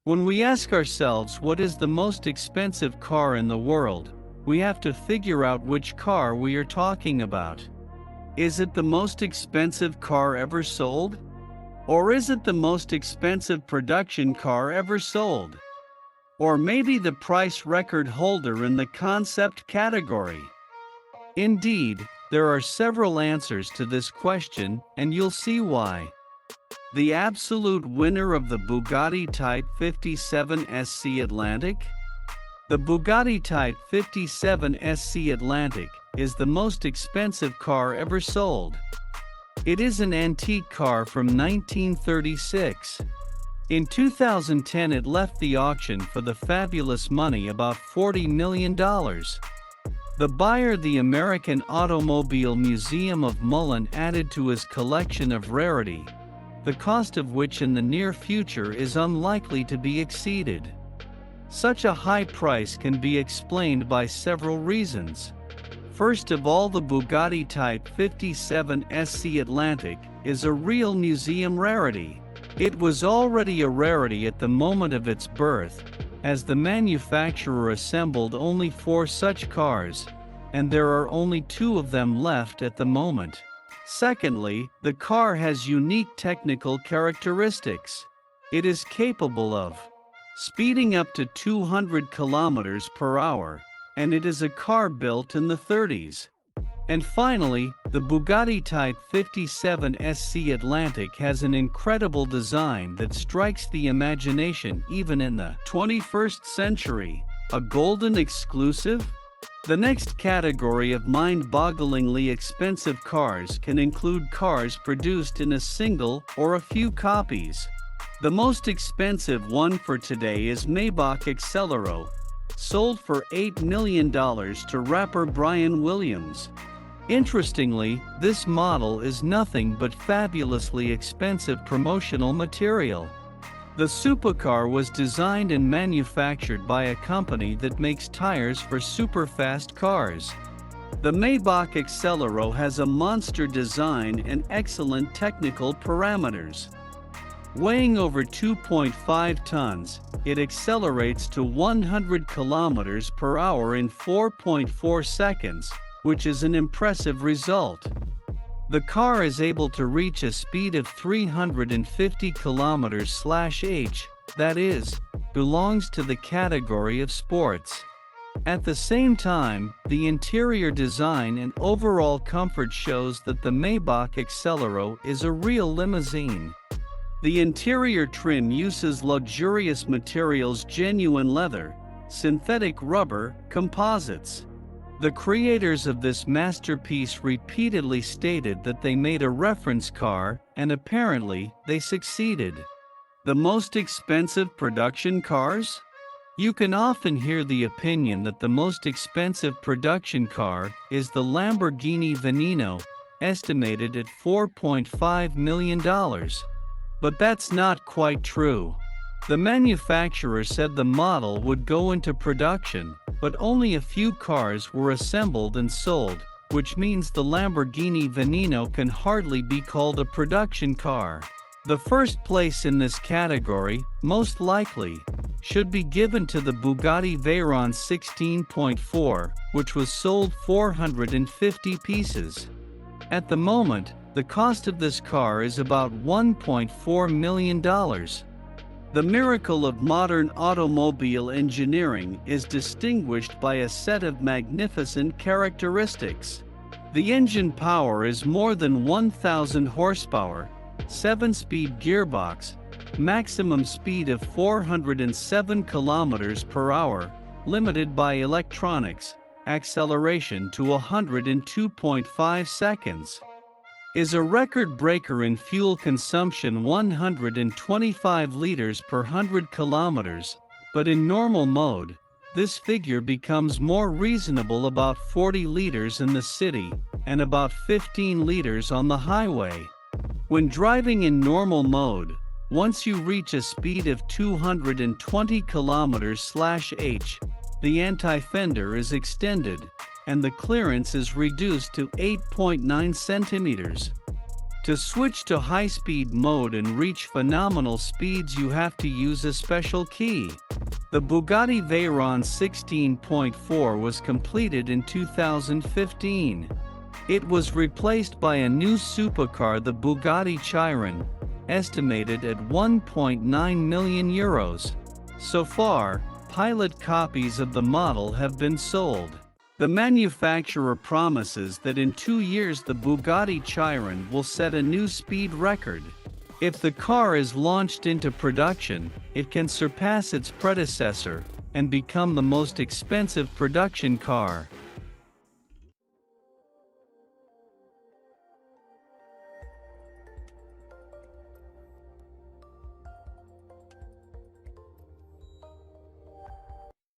When we ask ourselves what is the most expensive car in the world, we have to figure out which car we are talking about. Is it the most expensive car ever sold? Or is it the most expensive production car ever sold? Or maybe the price record holder in the concept category? Indeed, there are several answers to this question, and you'll see why. The absolute winner of the Bugatti Type 57 SC Atlantic? The Bugatti Type 57 SC Atlantic is the most expensive car ever sold. It is an antique car from 1936. In 2010 it left the auction for the fabulous money about $40 million. The buyer, the American Automobile Museum of Mullen, added to his collection of rarity, the cost of which in the near future is unlikely to be exceeded. Such a high price can be explained by several reasons. First of all, the Bugatti Type 57 SC Atlantic is a real museum rarity. It was already a rarity at the moment of its birth, as the manufacturer assembled only 4 such cars, and there are only 2 of them left at the moment. Secondly, the car has unique technical characteristics. It is capable of speeding up to 200 kilometers per hour, and it is a car built in the 30s. And finally, the Bugatti Type 57 SC Atlantic has an incredible design that strikes the imagination even in the 21st century. A golden exclusive? The next category of mind-bogglingly expensive cars can include cars produced in a single or a few copies. The most expensive one for today is Maybach Accelero, sold for $8 million to rapper Brian Williams. Interestingly, this model is nothing but fabulously expensive promotional material. The supercar was designed and manufactured by a company that makes tires for super-fast cars. The Maybach Accelero has a monster design and excellent technical parameters. Weighing over 2.5 tons, it accelerates to 100 kilometers per hour in 4.4 seconds, which is an impressive result. The car is able to reach a speed of 350 km/h, that is, belongs to the category of sports. At the same time, the interior design and overall comfort shows that the Maybach Accelero is a real limousine. The interior trim uses luxurious materials: genuine leather, synthetic rubber, composites. The creators of this masterpiece repeatedly stated that they made a reference car, and apparently, they succeeded. The most expensive production cars? You can often hear the opinion that the most expensive production car is the Lamborghini Veneno, estimated at $4.5 million. But that's not quite true. The manufacturer said the model would go into production, but only a few cars were assembled and sold, which means the Lamborghini Veneno can hardly be called a production car. The first place in this category, most likely, should be given to the Bugatti Veyron 16.4, which was sold 450 pieces. At the moment, the cost of this car is about $1.4 million. The miracle of modern automobile engineering is distinguished by a set of magnificent characteristics. The engine power is more than 1,000 horsepower, 7-speed gearbox, maximum speed of 407 kilometers per hour, limited by electronics, acceleration to 102.5 seconds. Is a record breaker in fuel consumption, 125 liters per 100 kilometers, but in normal mode, this figure becomes more reasonable, about 40 liters in the city, and about 15 liters on the highway. When driving in normal mode, once you reach a speed of 220 kilometers/h, the anti-fender is extended, and the clearance is reduced to 8.9 centimeters. To switch to high-speed mode and reach phenomenal speeds, you have to use a special key. The Bugatti Veyron 16.4 was completed in 2015. It was replaced by a new supercar, the Bugatti Chiron, estimated at 1.9 million euros. So far, pilot copies of the model have been sold. The manufacturer promises that in 2 years the Bugatti Chiron will set a new speed record. If the car is launched into production, it can surpass its predecessor and become the most expensive production car.